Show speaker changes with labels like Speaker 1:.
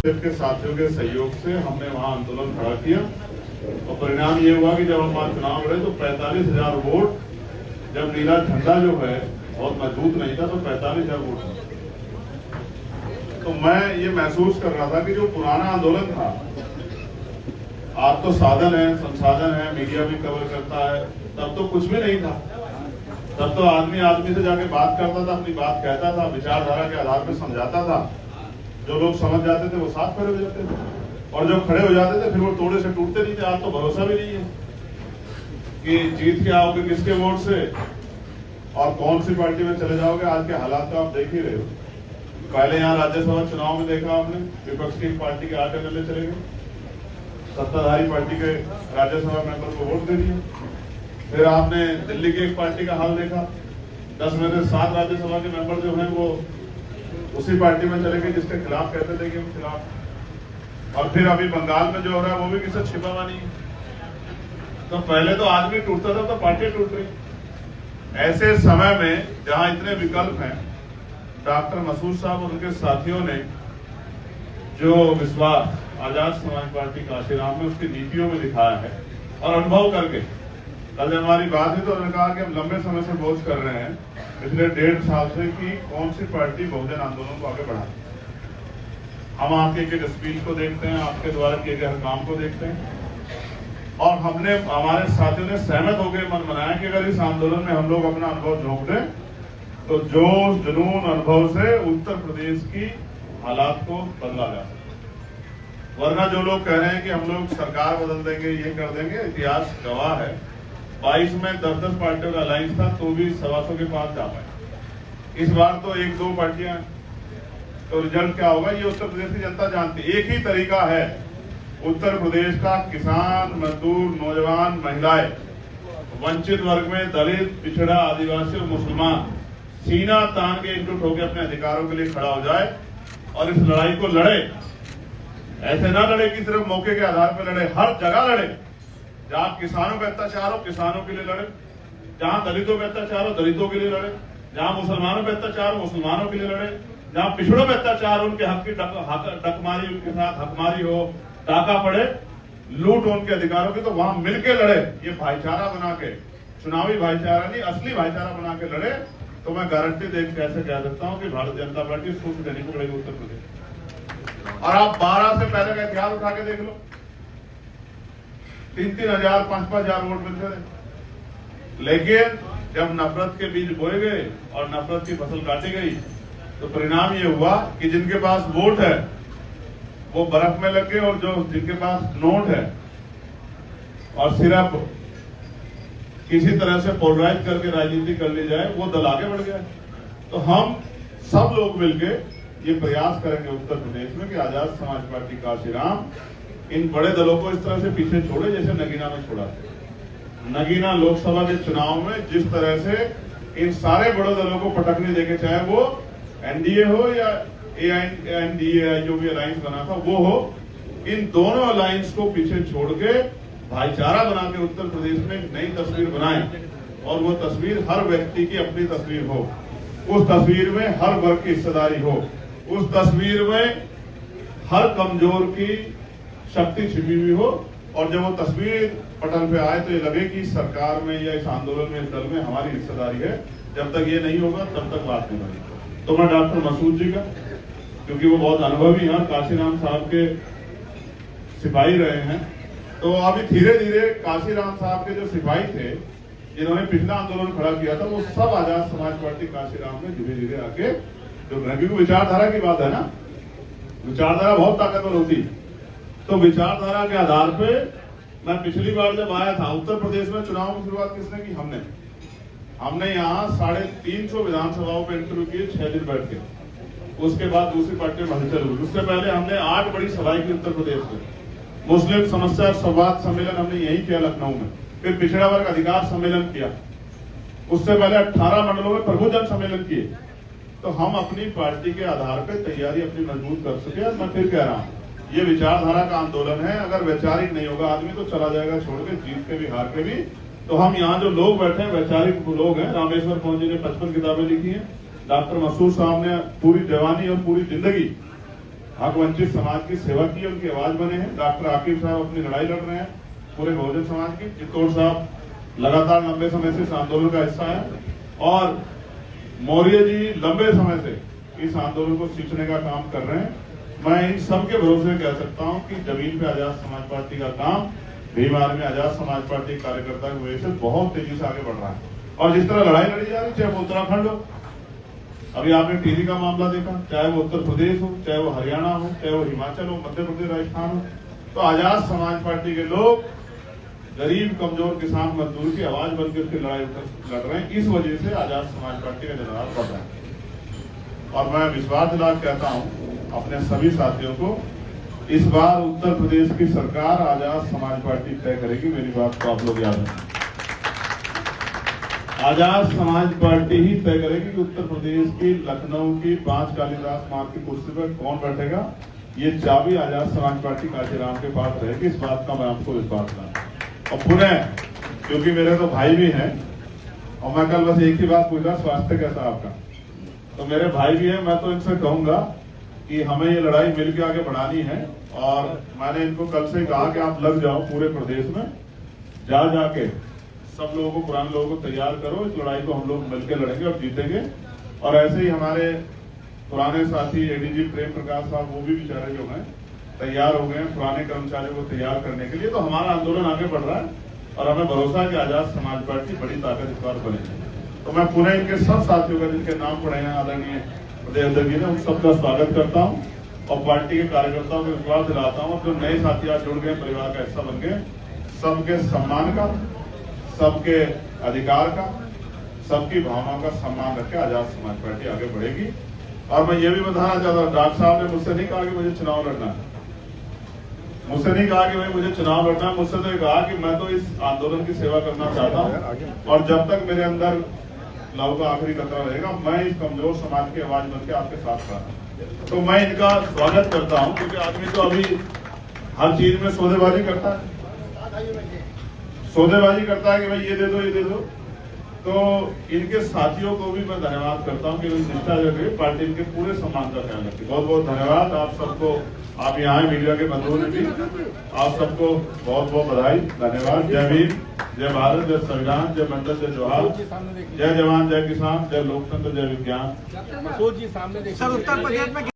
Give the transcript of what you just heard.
Speaker 1: के साथियों के सहयोग से हमने वहां आंदोलन खड़ा किया और परिणाम ये हुआ कि जब हम वहां चुनाव लड़े तो 45,000 वोट, जब नीला झंडा जो है बहुत मजबूत नहीं था तो 45,000 वोट था। तो मैं ये महसूस कर रहा था कि जो पुराना आंदोलन था, आज तो साधन है, संसाधन है, मीडिया भी कवर करता है, तब तो कुछ भी नहीं था। तब तो आदमी आदमी से जाके बात करता था, अपनी बात कहता था, विचारधारा के आधार पर समझाता था। जो लोग समझ जाते थे वो साथ खड़े हो जाते थे और जो खड़े हो जाते थे फिर वो तोड़े से टूटते नहीं थे। आज तो भरोसा भी नहीं है कि जीत के आओगे किसके वोट से और कौन सी पार्टी में चले जाओगे। आज के हालात तो आप देख ही रहे हो। पहले यहाँ राज्यसभा चुनाव में देखा आपने, विपक्ष की पार्टी के 8 MLA चले गए, सत्ताधारी पार्टी के राज्यसभा मेंबर को वोट दे दिए। फिर आपने दिल्ली की एक पार्टी का हाल देखा, 10 में से 7 राज्यसभा के मेंबर जो हैं वो उसी पार्टी में चले गए जिसके खिलाफ कहते थे कि हम खिलाफ। और फिर अभी बंगाल में जो हो रहा है वो भी किसी छिपा हुआ नहीं। तो पहले तो आदमी टूटता था तो पार्टी टूट रही। ऐसे समय में जहां इतने विकल्प हैं, डॉक्टर मसूद साहब और उनके साथियों ने जो विश्वास आजाद समाज पार्टी काशीराम में उसकी नीतियों में दिखाया है और अनुभव करके, कल जब हमारी बात हुई तो उन्होंने कहा कि हम लंबे समय से बोझ कर रहे हैं पिछले 1.5 साल से कि कौन सी पार्टी बहुजन आंदोलन को आगे बढ़ाए। हम आपके एक स्पीच को देखते हैं, आपके द्वारा किए गए हर काम को देखते हैं और हमने, हमारे साथियों ने सहमत होकर मन बनाया कि अगर इस आंदोलन में हम लोग अपना अनुभव झोंक दें तो जोश जुनून अनुभव से उत्तर प्रदेश की हालात को बदला जा सकता। वरना जो लोग कह रहे हैं कि हम लोग सरकार बदल देंगे, ये कर देंगे, इतिहास गवाह है 22 में 10-10 पार्टियों का अलायंस था तो भी 125 के पास जा पाए। इस बार तो 1-2 पार्टियां, तो रिजल्ट क्या होगा ये उत्तर प्रदेश की जनता जानती है। एक ही तरीका है उत्तर प्रदेश का, किसान, मजदूर, नौजवान, महिलाएं, वंचित वर्ग में दलित, पिछड़ा, आदिवासी और मुसलमान सीना तान के एकजुट होकर अपने अधिकारों के लिए खड़ा हो जाए और इस लड़ाई को लड़े। ऐसे ना लड़े कि सिर्फ मौके के आधार पर लड़े, हर जगह लड़े। जहां किसानों पे अत्याचार हो किसानों के लिए लड़े, जहां दलितों पे अत्याचार हो दलितों के लिए लड़े, जहां मुसलमानों पे अत्याचार हो मुसलमानों के लिए लड़े, जहां पिछड़ों पे अत्याचार हो उनके हक की डकमारी, उनके साथ हकमारी हो, डाका पड़े, लूट उनके अधिकारों की, तो वहां मिलकर लड़े। ये भाईचारा बना के, चुनावी भाईचारा नहीं असली भाईचारा बना के लड़े तो मैं गारंटी देख कैसे कह सकता हूं कि भारतीय जनता पार्टी सूख देनी पड़ेगी उत्तर प्रदेश। और आप 12 से पहले का इतिहास उठा के देख लो, 3-3 हजार 5-5 हजार वोट मिलते थे। लेकिन जब नफरत के बीज बोए गए और नफरत की फसल काटी गई तो परिणाम ये हुआ कि जिनके पास वोट है वो बर्फ में लग गए और जो जिनके पास नोट है और सिर्फ किसी तरह से पोलराइज करके राजनीति कर ली जाए वो दल आगे बढ़ गया। तो हम सब लोग मिलकर ये प्रयास करेंगे उत्तर प्रदेश में कि आजाद समाज पार्टी काशीराम इन बड़े दलों को इस तरह से पीछे छोड़े जैसे नगीना में छोड़ा। नगीना लोकसभा के चुनाव में जिस तरह से इन सारे बड़े दलों को पटकने देके, चाहे वो एनडीए हो या एआईएनडीए जो भी अलायंस बना था वो हो, इन दोनों अलायंस को पीछे छोड़ के भाईचारा बना के उत्तर प्रदेश में एक नई तस्वीर बनाए और वो तस्वीर हर व्यक्ति की अपनी तस्वीर हो, उस तस्वीर में हर वर्ग की हिस्सेदारी हो, उस तस्वीर में हर कमजोर की शक्ति छिपी हुई हो और जब वो तस्वीर पटल पे आए तो ये लगे कि सरकार में या इस आंदोलन में, इस दल में हमारी हिस्सेदारी है। जब तक ये नहीं होगा तब तक बात नहीं बनेगी। तो मैं डॉक्टर मसूद जी का, क्योंकि वो बहुत अनुभवी हैं, काशीराम साहब के सिपाही रहे हैं, तो अभी धीरे धीरे काशीराम साहब के जो सिपाही थे जिन्होंने पिछला आंदोलन खड़ा किया था वो सब आजाद समाज पार्टी काशीराम में धीरे धीरे आके जुड़ रहे। क्योंकि विचारधारा की बात है ना, विचारधारा बहुत ताकतवर होती। तो विचारधारा के आधार पे मैं पिछली बार जब आया था उत्तर प्रदेश में चुनाव की शुरुआत किसने की? हमने यहाँ 350 विधानसभाओं पे इंटरव्यू किए 6 दिन बैठ के। उसके बाद दूसरी पार्टी में हलचल हुई। उससे पहले हमने 8 बड़ी सभाएं की उत्तर प्रदेश में। मुस्लिम समस्या संवाद सम्मेलन हमने यही किया लखनऊ में, फिर पिछड़ा वर्ग अधिकार सम्मेलन किया, उससे पहले 18 मंडलों में प्रबुद्धन सम्मेलन किए। तो हम अपनी पार्टी के आधार पर तैयारी अपनी मजबूत कर सके। मैं फिर कह रहा हूँ ये विचारधारा का आंदोलन है। अगर वैचारिक नहीं होगा आदमी तो चला जाएगा छोड़ के, जीत के भी हार के भी। तो हम यहाँ जो लोग बैठे हैं वैचारिक लोग हैं। रामेश्वर पौन जी ने 55 किताबें लिखी हैं, डॉक्टर मसूद साहब ने पूरी जवानी और पूरी जिंदगी हक वंचित समाज की सेवा की, उनकी आवाज बने हैं। डॉक्टर आकिब साहब अपनी लड़ाई लड़ रहे हैं पूरे बहुजन समाज की। चित्तौड़ साहब लगातार लंबे समय से इस आंदोलन का हिस्सा है और मौर्य जी लंबे समय से इस आंदोलन को सींचने का काम कर रहे हैं। मैं इन सबके भरोसे कह सकता हूं कि जमीन पे आजाद समाज पार्टी का काम भीम आर्मी आजाद समाज पार्टी कार्यकर्ता की वजह से बहुत तेजी से आगे बढ़ रहा है। और जिस तरह लड़ाई लड़ी जा रही, चाहे वो उत्तराखंड हो, अभी आपने टीवी का मामला देखा, चाहे वो उत्तर प्रदेश हो, चाहे वो हरियाणा हो, चाहे वो हिमाचल हो, मध्य प्रदेश, राजस्थान हो, तो आजाद समाज पार्टी के लोग गरीब कमजोर किसान मजदूर की आवाज बनकर उसकी लड़ाई लड़ रहे हैं। इस वजह से आजाद समाज पार्टी का जननाद बढ़ रहा है। और मैं विश्वास दिला कहता हूं अपने सभी साथियों को, इस बार उत्तर प्रदेश की सरकार आजाद समाज पार्टी तय करेगी। मेरी बात को आप लोग याद रखें, आजाद समाज पार्टी ही तय करेगी कि उत्तर प्रदेश की लखनऊ की 5 कालिदास मार्ग की कुर्सी पर कौन बैठेगा। ये चाबी आजाद समाज पार्टी कांशीराम के पास रहेगी। इस बात का मैं आपको विश्वास दिलाता हूं। और पुनः क्योंकि मेरे तो भाई भी हैं और मैं कल बस एक ही बात पूछा, स्वास्थ्य कैसा आपका, तो मेरे भाई भी हैं। मैं तो इनसे कहूंगा कि हमें ये लड़ाई मिलकर आगे बढ़ानी है और मैंने इनको कल से कहा कि आप लग जाओ पूरे प्रदेश में, जा जाके सब लोगों को, पुराने लोगों को तैयार करो। इस लड़ाई को हम लोग मिलकर लड़ेंगे और जीतेंगे। और ऐसे ही हमारे पुराने साथी एडीजी प्रेम प्रकाश साहब, वो भी बेचारे जो हैं तैयार हो गए हैं पुराने कर्मचारियों को तैयार करने के लिए। तो हमारा आंदोलन आगे बढ़ रहा है और हमें भरोसा है कि आजाद समाज पार्टी बड़ी ताकत इस बार बनेगी। तो मैं पुनः इनके सब साथियों का, जिनके नाम पढ़े हैं आदरणीय प्रदेश अध्यक्ष जी ने, उन सबका स्वागत करता हूं और पार्टी के कार्यकर्ताओं को विश्वास दिलाता हूं। जो नए साथी आज जुड़ गए, परिवार का हिस्सा बन गए, सबके सम्मान का, सबके अधिकार का, सबकी भावनाओं का सम्मान रख के आजाद समाज पार्टी आगे बढ़ेगी। और मैं ये भी बताना चाहता हूँ, डॉक्टर साहब ने मुझसे नहीं कहा कि मुझे चुनाव लड़ना है, मुझसे नहीं कहा कि भाई मुझे चुनाव लड़ना है। मुझसे तो कहा कि मैं तो इस आंदोलन की सेवा करना चाहता हूँ और जब तक मेरे अंदर लहू का आखिरी कतरा रहेगा, मैं इस कमजोर समाज की आवाज बनकर आपके साथ खड़ा हूं। तो मैं इनका स्वागत करता हूं, क्योंकि आदमी तो अभी हर चीज में सौदेबाजी करता है, सौदेबाजी करता है कि भाई ये दे दो, ये दे दो। तो इनके साथियों को भी मैं धन्यवाद करता हूं कि निष्ठा जगह पार्टी इनके पूरे सम्मान का ख्याल रखी। बहुत बहुत धन्यवाद आप सबको। आप यहाँ मीडिया के बंधुओं ने भी आप सबको बहुत बहुत बधाई, धन्यवाद। जय भीम, जय भारत, जय संविधान, जय मंडल, जय जोहार, जय जवान, जय किसान, जय लोकतंत्र, जय विज्ञान।
Speaker 2: सर उत्तर प्रदेश में